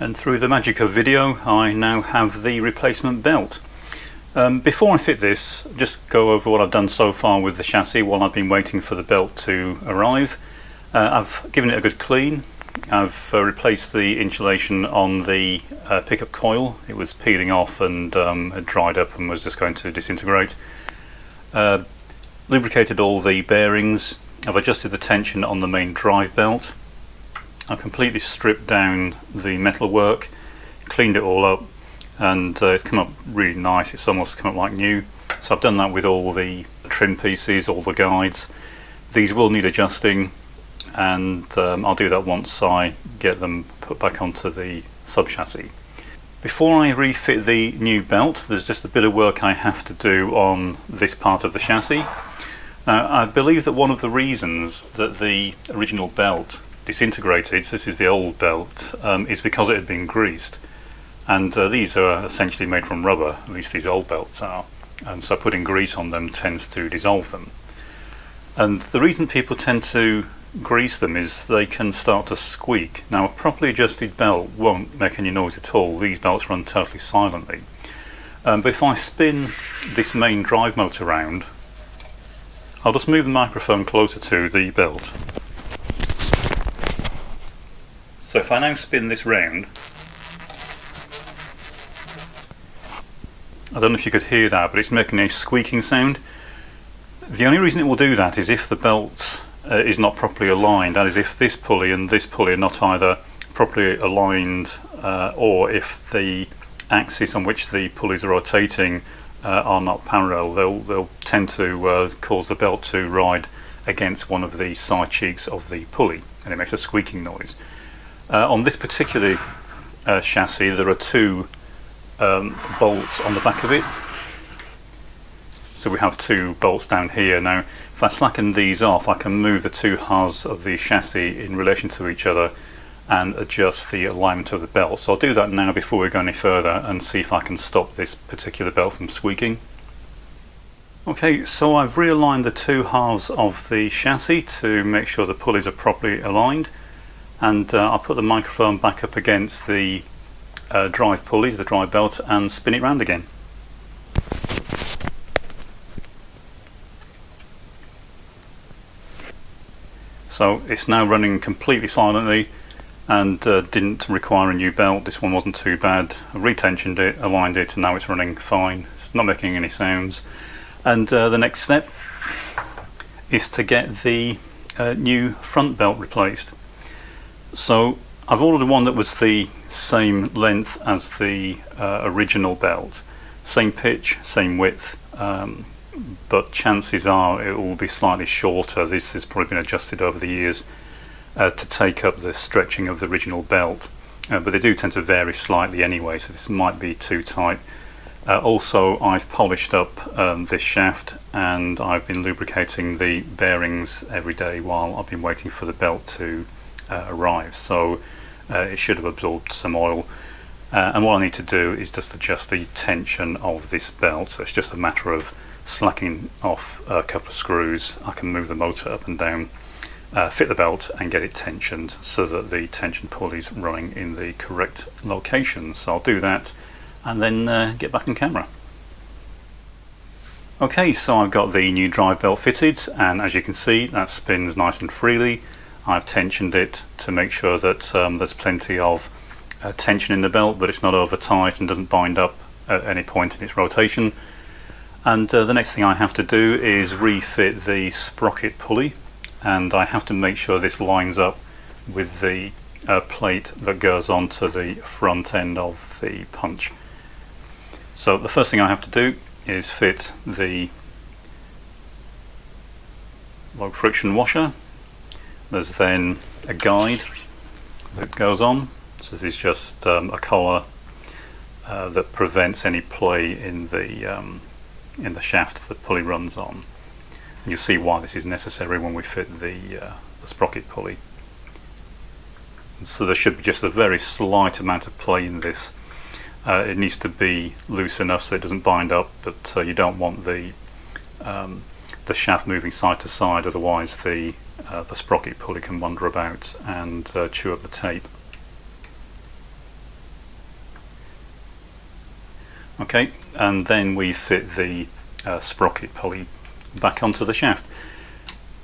And through the magic of video, I now have the replacement belt. Before I fit this, just go over what I've done so far with the chassis while I've been waiting for the belt to arrive. I've given it a good clean. I've replaced the insulation on the pickup coil. It was peeling off and had dried up and was just going to disintegrate. Lubricated all the bearings. I've adjusted the tension on the main drive belt. I've completely stripped down the metalwork, cleaned it all up, and it's come up really nice. It's almost come up like new. So I've done that with all the trim pieces, all the guides. These will need adjusting, and I'll do that once I get them put back onto the sub chassis. Before I refit the new belt, there's just a bit of work I have to do on this part of the chassis. Now, I believe that one of the reasons that the original belt disintegrated, so this is the old belt, is because it had been greased. And these are essentially made from rubber, at least these old belts are, and so putting grease on them tends to dissolve them. And the reason people tend to grease them is they can start to squeak. Now, a properly adjusted belt won't make any noise at all. These belts run totally silently. But if I spin this main drive motor around, I'll just move the microphone closer to the belt. So if I now spin this round, I don't know if you could hear that, but it's making a squeaking sound. The only reason it will do that is if the belt is not properly aligned. That is, if this pulley and this pulley are not either properly aligned, or if the axis on which the pulleys are rotating are not parallel, they'll tend to cause the belt to ride against one of the side cheeks of the pulley, and it makes a squeaking noise. On this particular chassis, there are two bolts on the back of it. So we have two bolts down here. Now, if I slacken these off, I can move the two halves of the chassis in relation to each other and adjust the alignment of the belt. So I'll do that now before we go any further and see if I can stop this particular belt from squeaking. Okay, so I've realigned the two halves of the chassis to make sure the pulleys are properly aligned, and I'll put the microphone back up against the drive pulleys, the drive belt, and spin it round again. So it's now running completely silently and didn't require a new belt. This one wasn't too bad. I retensioned it, aligned it, and now it's running fine. It's not making any sounds. And the next step is to get the new front belt replaced. So I've ordered one that was the same length as the original belt, same pitch, same width, but chances are it will be slightly shorter. This has probably been adjusted over the years to take up the stretching of the original belt, but they do tend to vary slightly anyway, so this might be too tight. Also, I've polished up this shaft, and I've been lubricating the bearings every day while I've been waiting for the belt to arrive, so it should have absorbed some oil. And what I need to do is just adjust the tension of this belt, so it's just a matter of slacking off a couple of screws. I can move the motor up and down, fit the belt and get it tensioned so that the tension pulley is running in the correct location. So I'll do that and then get back on camera. Okay, so I've got the new drive belt fitted, and as you can see, that spins nice and freely. I've tensioned it to make sure that there's plenty of tension in the belt, but it's not over tight and doesn't bind up at any point in its rotation. And the next thing I have to do is refit the sprocket pulley, and I have to make sure this lines up with the plate that goes onto the front end of the punch. So the first thing I have to do is fit the low friction washer. There's then a guide that goes on. So this is just a collar that prevents any play in the shaft that the pulley runs on. And you'll see why this is necessary when we fit the sprocket pulley. So there should be just a very slight amount of play in this. It needs to be loose enough so it doesn't bind up, but you don't want the shaft moving side to side, otherwise the sprocket pulley can wander about and chew up the tape. Okay, and then we fit the sprocket pulley back onto the shaft.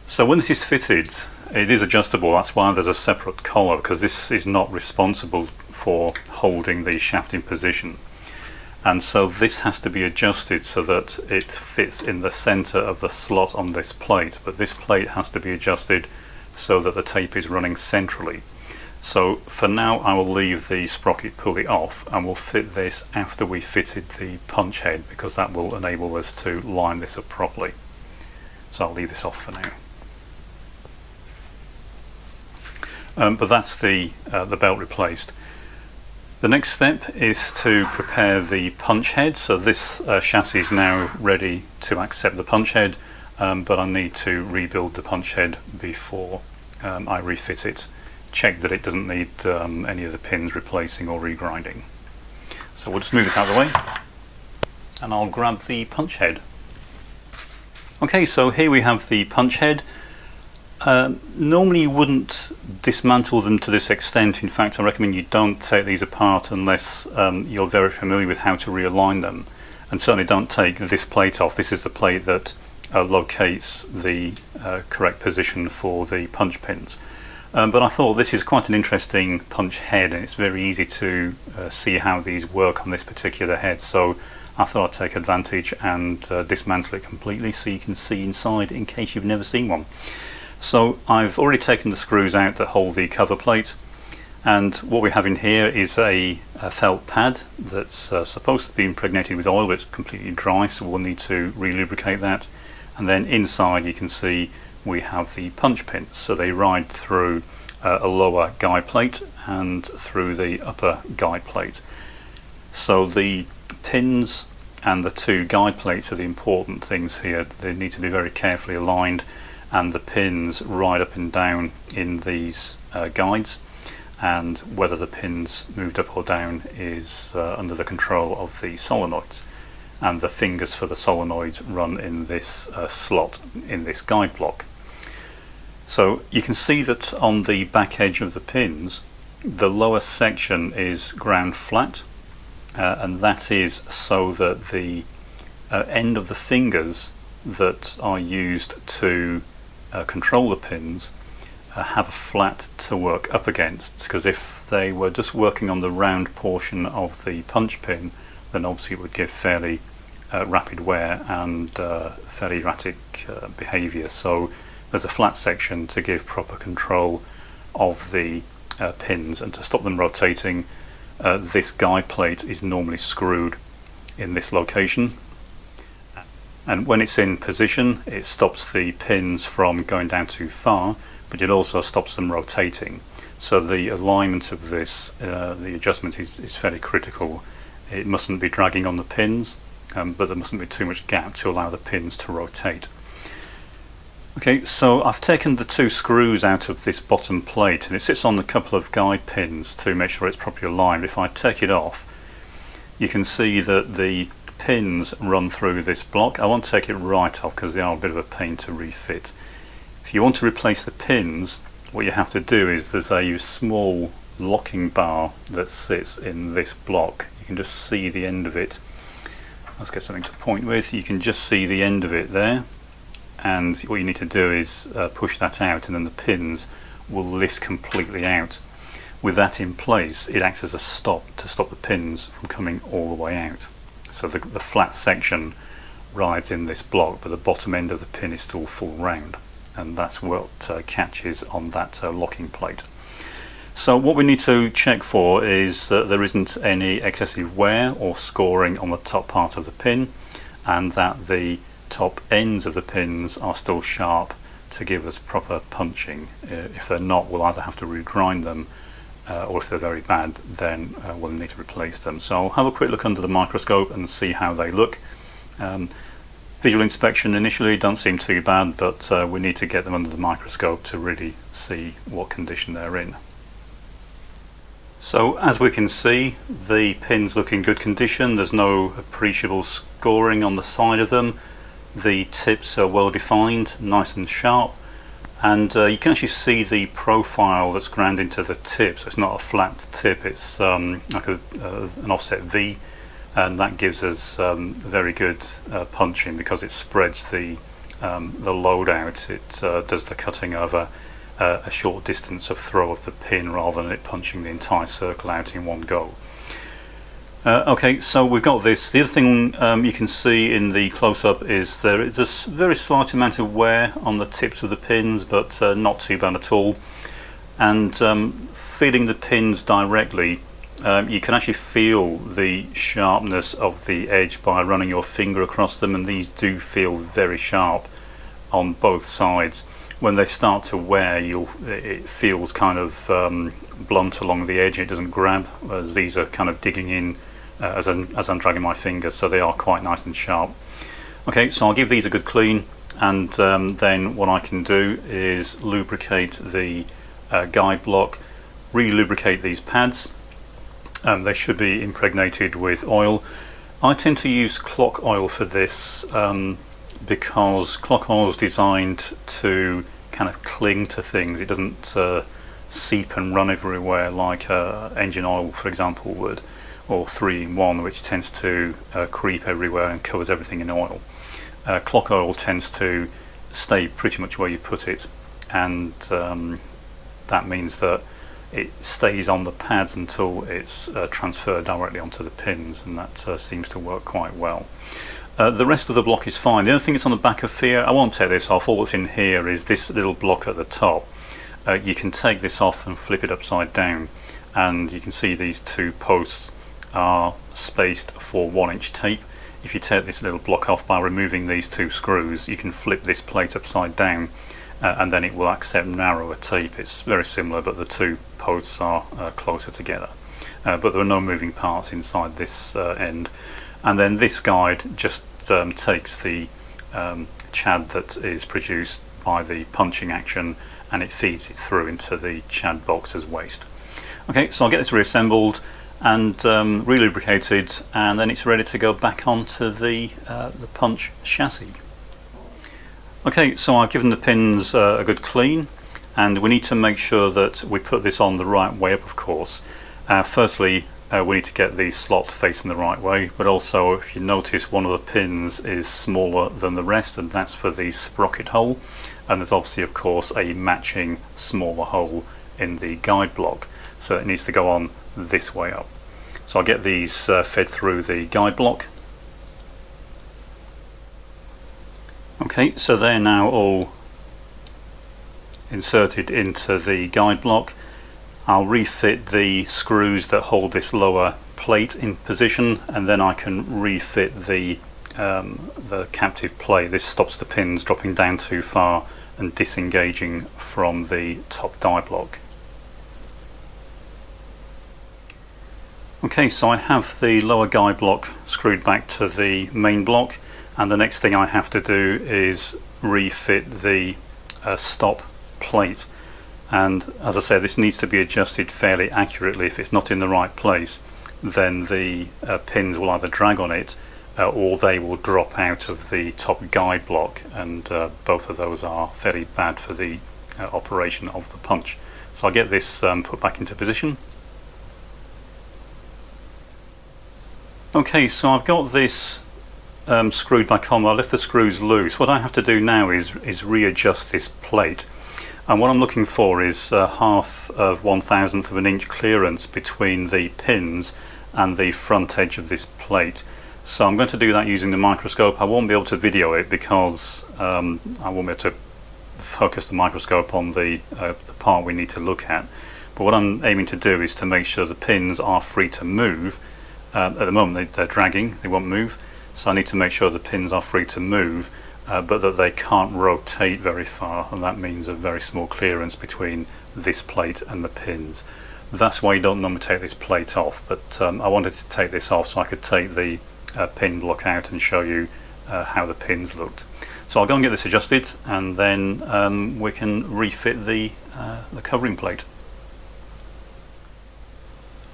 So when this is fitted, it is adjustable. That's why there's a separate collar, because this is not responsible for holding the shaft in position. And so this has to be adjusted so that it fits in the center of the slot on this plate, but this plate has to be adjusted so that the tape is running centrally. So for now I will leave the sprocket pulley off, and we'll fit this after we fitted the punch head, because that will enable us to line this up properly. So I'll leave this off for now. But that's the belt replaced. The next step is to prepare the punch head. So this chassis is now ready to accept the punch head, but I need to rebuild the punch head before I refit it. Check that it doesn't need any of the pins replacing or regrinding. So we'll just move this out of the way, and I'll grab the punch head. Okay, so here we have the punch head. Normally you wouldn't dismantle them to this extent. In fact, I recommend you don't take these apart unless you're very familiar with how to realign them. And certainly don't take this plate off. This is the plate that locates the correct position for the punch pins. But I thought this is quite an interesting punch head, and it's very easy to see how these work on this particular head. So I thought I'd take advantage and dismantle it completely so you can see inside in case you've never seen one. So I've already taken the screws out that hold the cover plate, and what we have in here is a felt pad that's supposed to be impregnated with oil, but it's completely dry, so we'll need to re-lubricate that. And then inside you can see we have the punch pins, so they ride through a lower guide plate and through the upper guide plate. So the pins and the two guide plates are the important things here. They need to be very carefully aligned, and the pins ride up and down in these guides, and whether the pins moved up or down is under the control of the solenoids, and the fingers for the solenoids run in this slot in this guide block. So you can see that on the back edge of the pins the lower section is ground flat, and that is so that the end of the fingers that are used to control the pins have a flat to work up against, because if they were just working on the round portion of the punch pin, then obviously it would give fairly rapid wear and fairly erratic behaviour. So there's a flat section to give proper control of the pins, and to stop them rotating, this guide plate is normally screwed in this location. And when it's in position, it stops the pins from going down too far, but it also stops them rotating. So the alignment of this, the adjustment is fairly critical. It mustn't be dragging on the pins, but there mustn't be too much gap to allow the pins to rotate. Okay, so I've taken the two screws out of this bottom plate, and it sits on a couple of guide pins to make sure it's properly aligned. If I take it off, you can see that the pins run through this block. I won't take it right off because they are a bit of a pain to refit. If you want to replace the pins, what you have to do is there's a small locking bar that sits in this block. You can just see the end of it. Let's get something to point with. You can just see the end of it there, and what you need to do is push that out, and then the pins will lift completely out. With that in place, it acts as a stop to stop the pins from coming all the way out. So the flat section rides in this block, but the bottom end of the pin is still full round, and that's what catches on that locking plate. So what we need to check for is that there isn't any excessive wear or scoring on the top part of the pin, and that the top ends of the pins are still sharp to give us proper punching. If they're not, we'll either have to regrind them, or if they're very bad, then we'll need to replace them. So I'll have a quick look under the microscope and see how they look. Visual inspection initially don't seem too bad, but we need to get them under the microscope to really see what condition they're in. So as we can see, the pins look in good condition. There's no appreciable scoring on the side of them. The tips are well defined, nice and sharp, and you can actually see the profile that's ground into the tip. So it's not a flat tip, it's like an offset V, and that gives us very good punching because it spreads the load out. It does the cutting over a short distance of throw of the pin rather than it punching the entire circle out in one go. Okay, so we've got this. The other thing you can see in the close-up is there is a very slight amount of wear on the tips of the pins, but not too bad at all. And feeling the pins directly, you can actually feel the sharpness of the edge by running your finger across them, and these do feel very sharp on both sides. When they start to wear, it feels kind of blunt along the edge. It doesn't grab, as these are kind of digging in as I'm dragging my finger, so they are quite nice and sharp. Okay, so I'll give these a good clean, and then what I can do is lubricate the guide block, re-lubricate these pads. They should be impregnated with oil. I tend to use clock oil for this because clock oil is designed to kind of cling to things. It doesn't seep and run everywhere like engine oil, for example, would, or 3-in-1, which tends to creep everywhere and covers everything in oil. Clock oil tends to stay pretty much where you put it, and that means that it stays on the pads until it's transferred directly onto the pins, and that seems to work quite well. The rest of the block is fine. The only thing that's on the back of here, I won't take this off. All that's in here is this little block at the top. You can take this off and flip it upside down, and you can see these two posts are spaced for 1-inch tape. If you take this little block off by removing these two screws, you can flip this plate upside down, and then it will accept narrower tape. It's very similar, but the two posts are closer together. But there are no moving parts inside this end. And then this guide just takes the chad that is produced by the punching action, and it feeds it through into the chad box as waste. Okay, so I'll get this reassembled and re-lubricated, and then it's ready to go back onto the punch chassis. Okay, so I've given the pins a good clean, and we need to make sure that we put this on the right way up, of course. Firstly, we need to get the slot facing the right way, but also if you notice one of the pins is smaller than the rest, and that's for the sprocket hole, and there's obviously of course a matching smaller hole in the guide block, so it needs to go on this way up. So I'll get these fed through the guide block. Okay, so they're now all inserted into the guide block. I'll refit the screws that hold this lower plate in position, and then I can refit the captive plate. This stops the pins dropping down too far and disengaging from the top die block. Okay, so I have the lower guide block screwed back to the main block, and the next thing I have to do is refit the stop plate. And as I said, this needs to be adjusted fairly accurately. If it's not in the right place, then the pins will either drag on it or they will drop out of the top guide block, and both of those are fairly bad for the operation of the punch. So I'll get this put back into position. Okay, so I've got this screwed back on. I left the screws loose. What I have to do now is readjust this plate. And what I'm looking for is 1/2 of an inch clearance between the pins and the front edge of this plate. So I'm going to do that using the microscope. I won't be able to video it because I won't be able to focus the microscope on the part we need to look at. But what I'm aiming to do is to make sure the pins are free to move. At the moment they're dragging, they won't move. So I need to make sure the pins are free to move, but that they can't rotate very far, and that means a very small clearance between this plate and the pins. That's why you don't normally take this plate off, but I wanted to take this off so I could take the pin block out and show you how the pins looked. So I'll go and get this adjusted, and then we can refit the covering plate.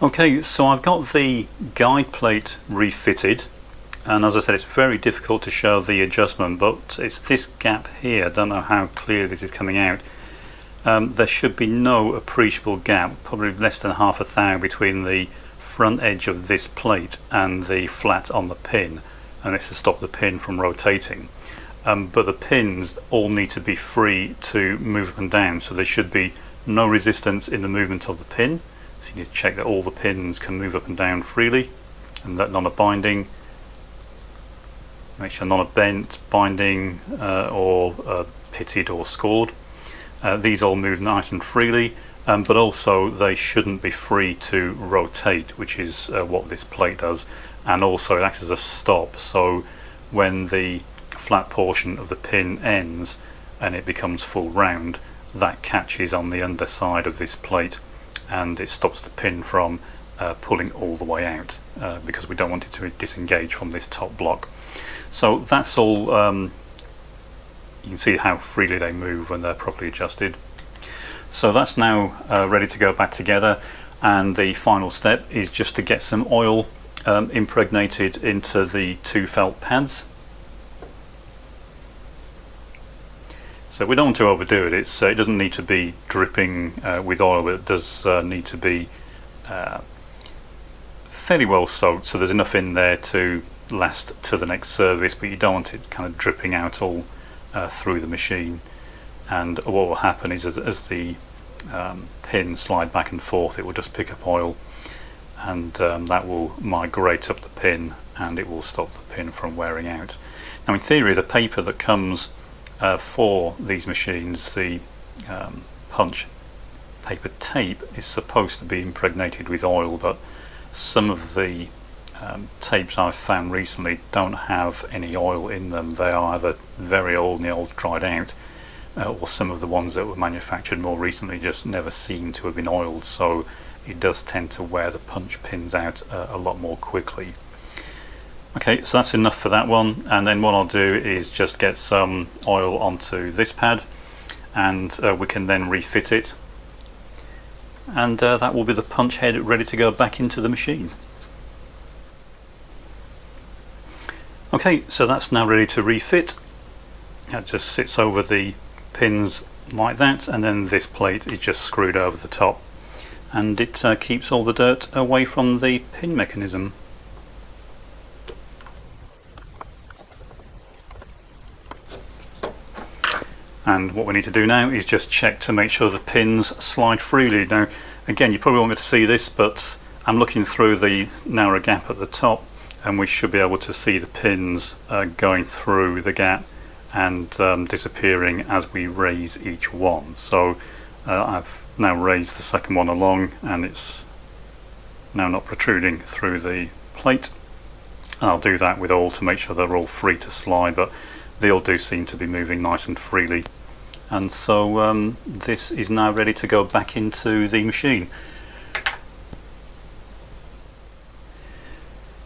Okay, so I've got the guide plate refitted, and as I said, it's very difficult to show the adjustment, but it's this gap here. I don't know how clear this is coming out. There should be no appreciable gap, probably less than 1/2 thou between the front edge of this plate and the flat on the pin, and it's to stop the pin from rotating. But the pins all need to be free to move up and down, so there should be no resistance in the movement of the pin. So you need to check that all the pins can move up and down freely and that none are binding. Make sure none are bent, binding or pitted or scored. These all move nice and freely, but also they shouldn't be free to rotate, which is what this plate does, and also it acts as a stop, so when the flat portion of the pin ends and it becomes full round, that catches on the underside of this plate and it stops the pin from pulling all the way out, because we don't want it to disengage from this top block. So that's all. You can see how freely they move when they're properly adjusted. So that's now ready to go back together, and the final step is just to get some oil impregnated into the two felt pads. So we don't want to overdo it. It doesn't need to be dripping with oil, but it does need to be fairly well soaked, so there's enough in there to last to the next service, but you don't want it kind of dripping out all through the machine. And what will happen is as the pins slide back and forth, it will just pick up oil, and that will migrate up the pin and it will stop the pin from wearing out. Now in theory, the paper that comes for these machines, the punch paper tape, is supposed to be impregnated with oil, but some of the tapes I've found recently don't have any oil in them. They are either very old and the oil's dried out, or some of the ones that were manufactured more recently just never seem to have been oiled, so it does tend to wear the punch pins out a lot more quickly. Okay, so that's enough for that one, and then what I'll do is just get some oil onto this pad, and we can then refit it, and that will be the punch head ready to go back into the machine. Okay, so that's now ready to refit. It just sits over the pins like that, and then this plate is just screwed over the top, and it keeps all the dirt away from the pin mechanism. And what we need to do now is just check to make sure the pins slide freely. Now again, you probably won't be able to see this, but I'm looking through the narrow gap at the top, and we should be able to see the pins going through the gap and disappearing as we raise each one. So I've now raised the second one along, and it's now not protruding through the plate. And I'll do that with all to make sure they're all free to slide, but they all do seem to be moving nice and freely. And so this is now ready to go back into the machine.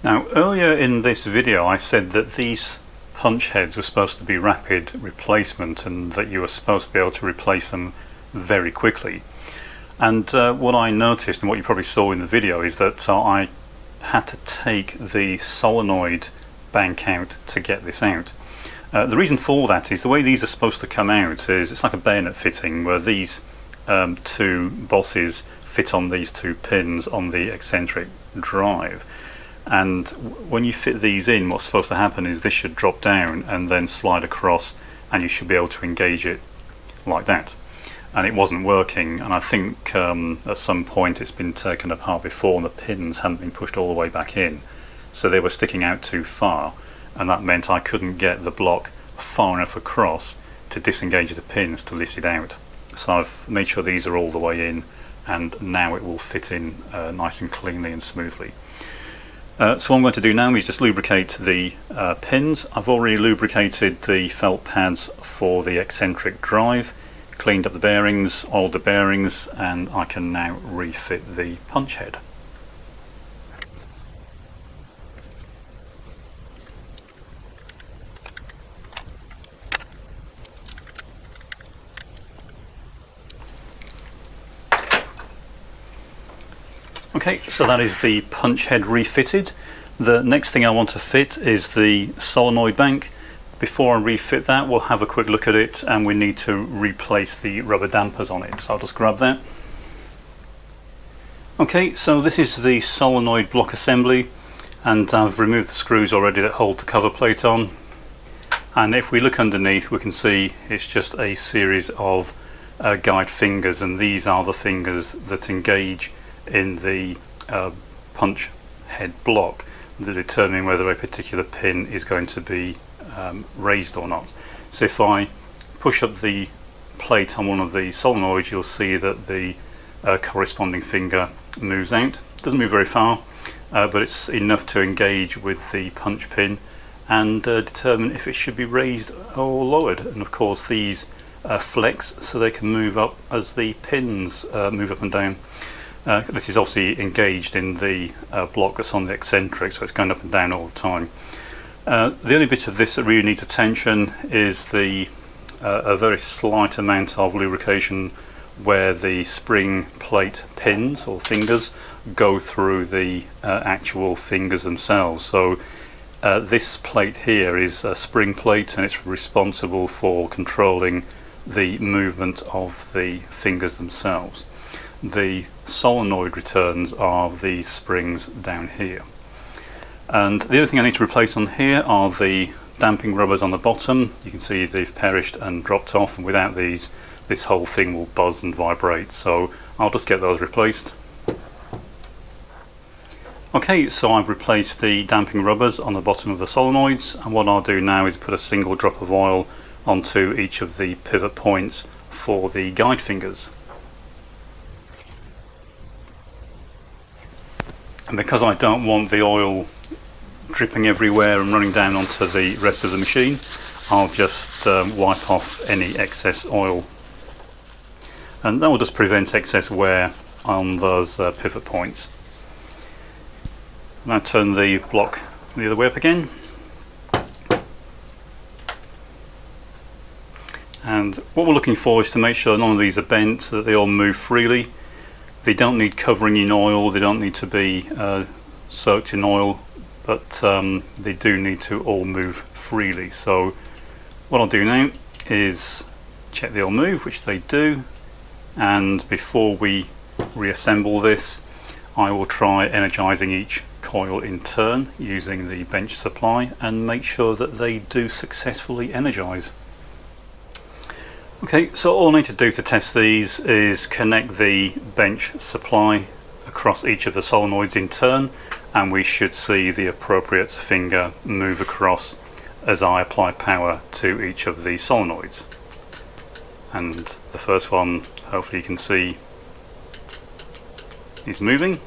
Now earlier in this video I said that these punch heads were supposed to be rapid replacement and that you were supposed to be able to replace them very quickly. And what I noticed, and what you probably saw in the video, is that I had to take the solenoid bank out to get this out. The reason for that is the way these are supposed to come out is it's like a bayonet fitting, where these two bosses fit on these two pins on the eccentric drive, and when you fit these in, what's supposed to happen is this should drop down and then slide across, and you should be able to engage it like that. And it wasn't working, and I think at some point it's been taken apart before and the pins hadn't been pushed all the way back in, so they were sticking out too far, and that meant I couldn't get the block far enough across to disengage the pins to lift it out. So I've made sure these are all the way in, and now it will fit in nice and cleanly and smoothly. So what I'm going to do now is just lubricate the pins. I've already lubricated the felt pads for the eccentric drive, cleaned up the bearings, oiled the bearings, and I can now refit the punch head. Okay, so that is the punch head refitted. The next thing I want to fit is the solenoid bank. Before I refit that, we'll have a quick look at it, and we need to replace the rubber dampers on it. So I'll just grab that. Okay, so this is the solenoid block assembly, and I've removed the screws already that hold the cover plate on. And if we look underneath, we can see it's just a series of guide fingers, and these are the fingers that engage in the punch head block that determine whether a particular pin is going to be raised or not. So if I push up the plate on one of the solenoids, you'll see that the corresponding finger moves out. It doesn't move very far, but it's enough to engage with the punch pin and determine if it should be raised or lowered. And of course these flex so they can move up as the pins move up and down. This is obviously engaged in the block that's on the eccentric, so it's going up and down all the time. The only bit of this that really needs attention is a very slight amount of lubrication where the spring plate pins or fingers go through the actual fingers themselves. So this plate here is a spring plate, and it's responsible for controlling the movement of the fingers themselves. The solenoid returns are these springs down here. And the other thing I need to replace on here are the damping rubbers on the bottom. You can see they've perished and dropped off, and without these, this whole thing will buzz and vibrate. So I'll just get those replaced. Okay, so I've replaced the damping rubbers on the bottom of the solenoids, and what I'll do now is put a single drop of oil onto each of the pivot points for the guide fingers. And because I don't want the oil dripping everywhere and running down onto the rest of the machine, I'll just wipe off any excess oil, and that will just prevent excess wear on those pivot points. Now turn the block the other way up again, and what we're looking for is to make sure none of these are bent, so that they all move freely. They don't need covering in oil, they don't need to be soaked in oil, but they do need to all move freely. So what I'll do now is check they all move, which they do, and before we reassemble this, I will try energizing each coil in turn using the bench supply and make sure that they do successfully energize. Okay, so all I need to do to test these is connect the bench supply across each of the solenoids in turn, and we should see the appropriate finger move across as I apply power to each of the solenoids. And the first one, hopefully you can see, is moving.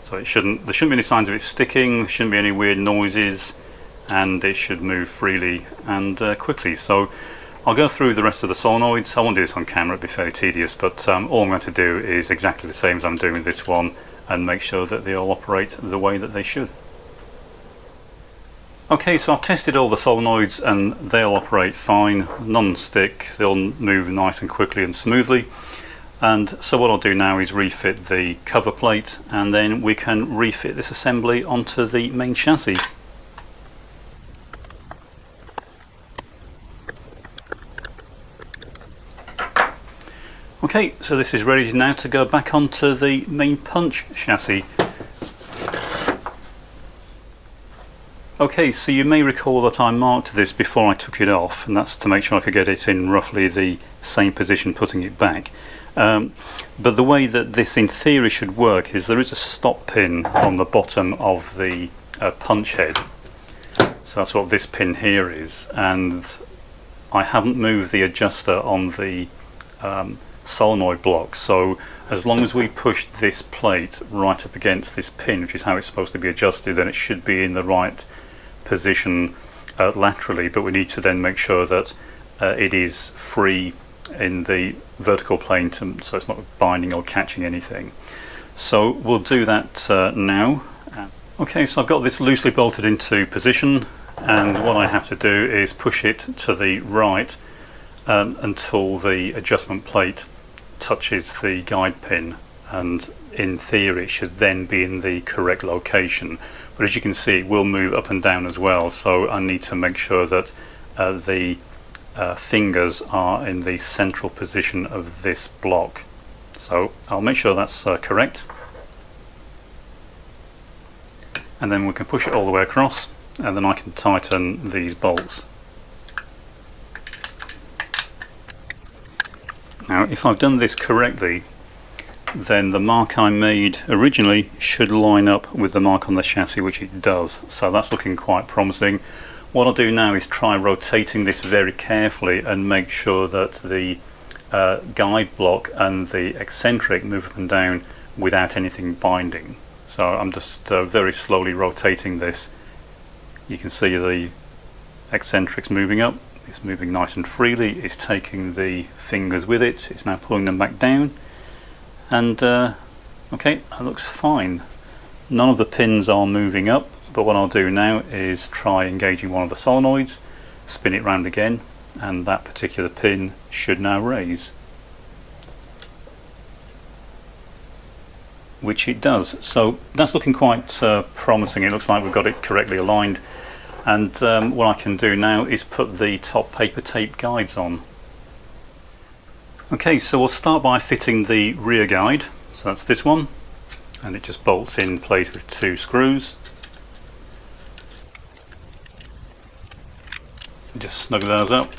So there shouldn't be any signs of it sticking, there shouldn't be any weird noises, and it should move freely and quickly. So I'll go through the rest of the solenoids. I won't do this on camera, it'd be fairly tedious, but all I'm going to do is exactly the same as I'm doing with this one and make sure that they all operate the way that they should. Okay, so I've tested all the solenoids and they'll operate fine, none stick, they'll move nice and quickly and smoothly. And so what I'll do now is refit the cover plate, and then we can refit this assembly onto the main chassis. Okay, so this is ready now to go back onto the main punch chassis. Okay, so you may recall that I marked this before I took it off, and that's to make sure I could get it in roughly the same position putting it back. But the way that this in theory should work is there is a stop pin on the bottom of the punch head. So that's what this pin here is, and I haven't moved the adjuster on the solenoid block, so as long as we push this plate right up against this pin, which is how it's supposed to be adjusted, then it should be in the right position laterally, but we need to then make sure that it is free in the vertical plane so it's not binding or catching anything. So we'll do that now. Okay, so I've got this loosely bolted into position, and what I have to do is push it to the right until the adjustment plate touches the guide pin, and in theory it should then be in the correct location, but as you can see it will move up and down as well, so I need to make sure that the fingers are in the central position of this block. So I'll make sure that's correct, and then we can push it all the way across, and then I can tighten these bolts. Now if I've done this correctly, then the mark I made originally should line up with the mark on the chassis, which it does, so that's looking quite promising. What I'll do now is try rotating this very carefully and make sure that the guide block and the eccentric move up and down without anything binding. So I'm just very slowly rotating this. You can see the eccentrics moving up, it's moving nice and freely, it's taking the fingers with it, it's now pulling them back down, and okay, that looks fine. None of the pins are moving up, but what I'll do now is try engaging one of the solenoids, spin it round again, and that particular pin should now raise, which it does. So that's looking quite promising. It looks like we've got it correctly aligned, and what I can do now is put the top paper tape guides on. Okay, so we'll start by fitting the rear guide. So that's this one, and it just bolts in place with 2 screws. Just snug those up,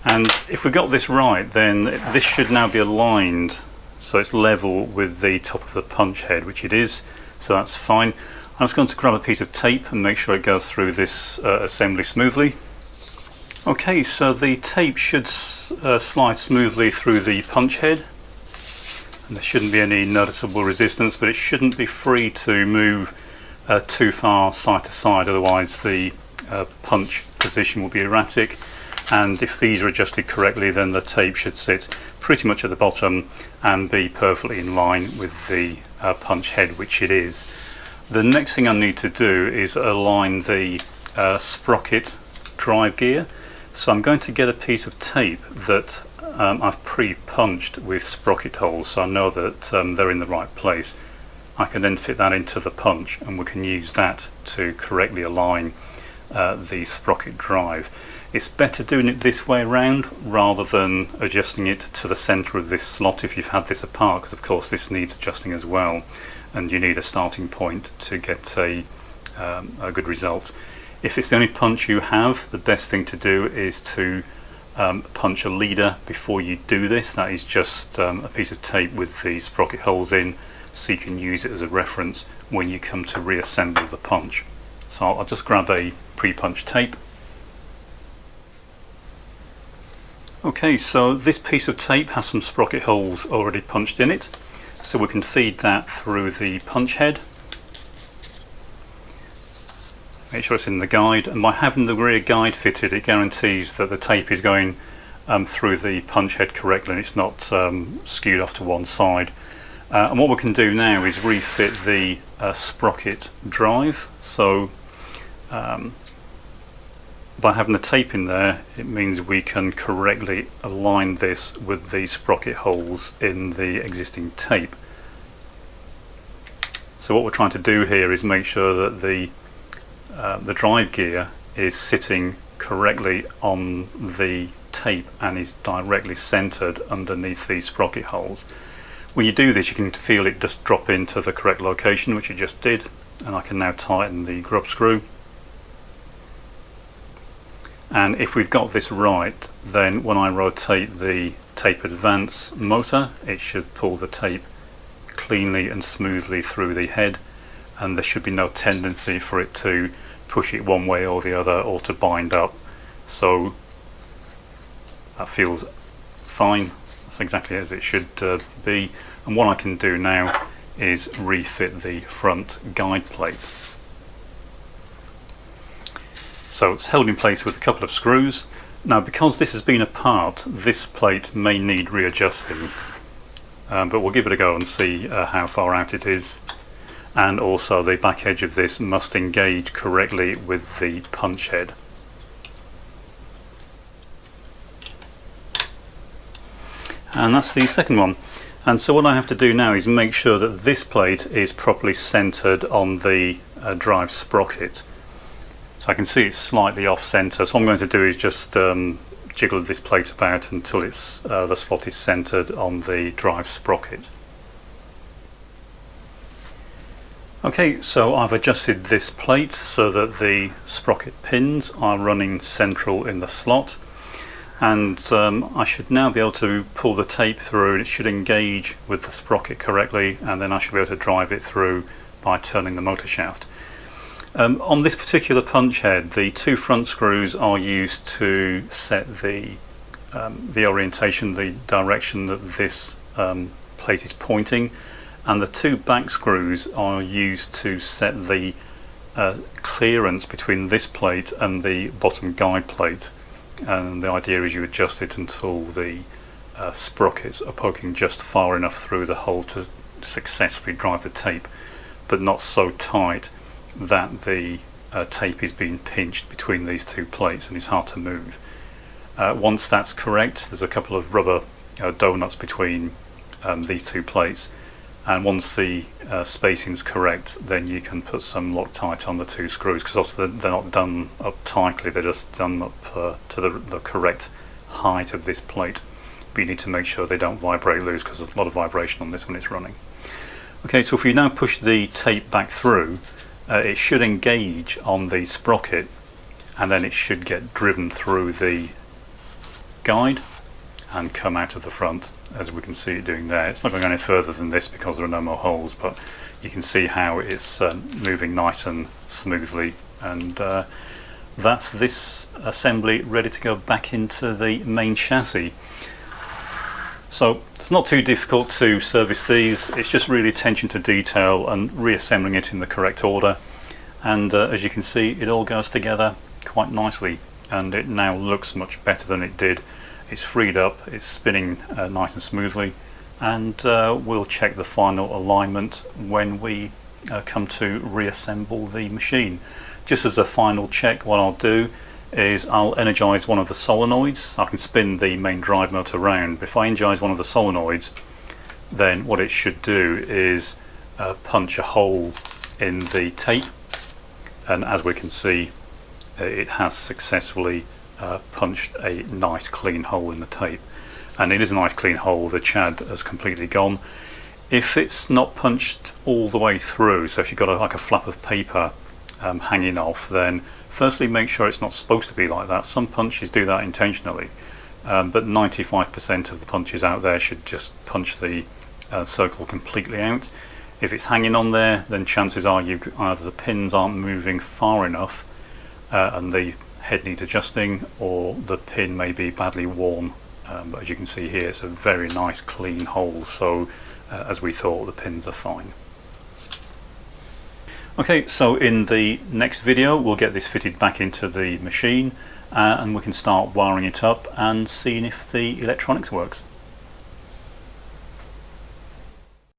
and if we got this right, then this should now be aligned so it's level with the top of the punch head, which it is, so that's fine. I'm just going to grab a piece of tape and make sure it goes through this assembly smoothly. Okay, so the tape should slide smoothly through the punch head, and there shouldn't be any noticeable resistance, but it shouldn't be free to move too far side to side, otherwise the punch position will be erratic, and if these are adjusted correctly, then the tape should sit pretty much at the bottom and be perfectly in line with the punch head, which it is. The next thing I need to do is align the sprocket drive gear, so I'm going to get a piece of tape that I've pre-punched with sprocket holes, so I know that they're in the right place. I can then fit that into the punch, and we can use that to correctly align the sprocket drive. It's better doing it this way around rather than adjusting it to the center of this slot if you've had this apart, because of course this needs adjusting as well, and you need a starting point to get a good result. If it's the only punch you have, the best thing to do is to punch a leader before you do this. That is just a piece of tape with the sprocket holes in, so you can use it as a reference when you come to reassemble the punch. So I'll just grab a pre-punched tape. Okay, so this piece of tape has some sprocket holes already punched in it, so we can feed that through the punch head. Make sure it's in the guide, and by having the rear guide fitted, it guarantees that the tape is going through the punch head correctly and it's not skewed off to one side. And what we can do now is refit the sprocket drive. So by having the tape in there, it means we can correctly align this with the sprocket holes in the existing tape. So what we're trying to do here is make sure that the drive gear is sitting correctly on the tape and is directly centered underneath these sprocket holes. When you do this, you can feel it just drop into the correct location, which it just did, and I can now tighten the grub screw. And if we've got this right, then when I rotate the tape advance motor, it should pull the tape cleanly and smoothly through the head, and there should be no tendency for it to push it one way or the other or to bind up. So that feels fine. That's exactly as it should be. And what I can do now is refit the front guide plate. So it's held in place with a couple of screws. Now, because this has been apart, this plate may need readjusting, but we'll give it a go and see how far out it is. And also the back edge of this must engage correctly with the punch head. And that's the second one. And so what I have to do now is make sure that this plate is properly centered on the drive sprocket. So I can see it's slightly off center, so what I'm going to do is just jiggle this plate about until it's the slot is centered on the drive sprocket. Okay, so I've adjusted this plate so that the sprocket pins are running central in the slot, and I should now be able to pull the tape through, and it should engage with the sprocket correctly, and then I should be able to drive it through by turning the motor shaft. On this particular punch head, the two front screws are used to set the orientation, the direction that this plate is pointing, and the two back screws are used to set the clearance between this plate and the bottom guide plate. And the idea is you adjust it until the sprockets are poking just far enough through the hole to successfully drive the tape, but not so tight that the tape is being pinched between these two plates and it's hard to move. Once that's correct, there's a couple of rubber donuts between these two plates, and once the spacing is correct, then you can put some Loctite on the two screws, because obviously they're not done up tightly, they're just done up to the correct height of this plate. But you need to make sure they don't vibrate loose, because there's a lot of vibration on this when it's running. Okay, so if you now push the tape back through, it should engage on the sprocket, and then it should get driven through the guide and come out of the front, as we can see it doing there. It's not going any further than this because there are no more holes, but you can see how it's moving nice and smoothly, and that's this assembly ready to go back into the main chassis. So it's not too difficult to service these, it's just really attention to detail and reassembling it in the correct order, and as you can see, it all goes together quite nicely, and it now looks much better than it did. It's freed up, it's spinning nice and smoothly, and we'll check the final alignment when we come to reassemble the machine. Just as a final check, what I'll do is I'll energize one of the solenoids. I can spin the main drive motor around, but if I energize one of the solenoids, then what it should do is punch a hole in the tape, and as we can see, it has successfully punched a nice clean hole in the tape, and it is a nice clean hole. The chad has completely gone. If it's not punched all the way through, so if you've got like a flap of paper hanging off, then firstly make sure it's not supposed to be like that. Some punches do that intentionally, but 95% of the punches out there should just punch the circle completely out. If it's hanging on there, then chances are either the pins aren't moving far enough and the head needs adjusting, or the pin may be badly worn, but as you can see here, it's a very nice clean hole, so as we thought, the pins are fine. Okay, so in the next video we'll get this fitted back into the machine and we can start wiring it up and seeing if the electronics works.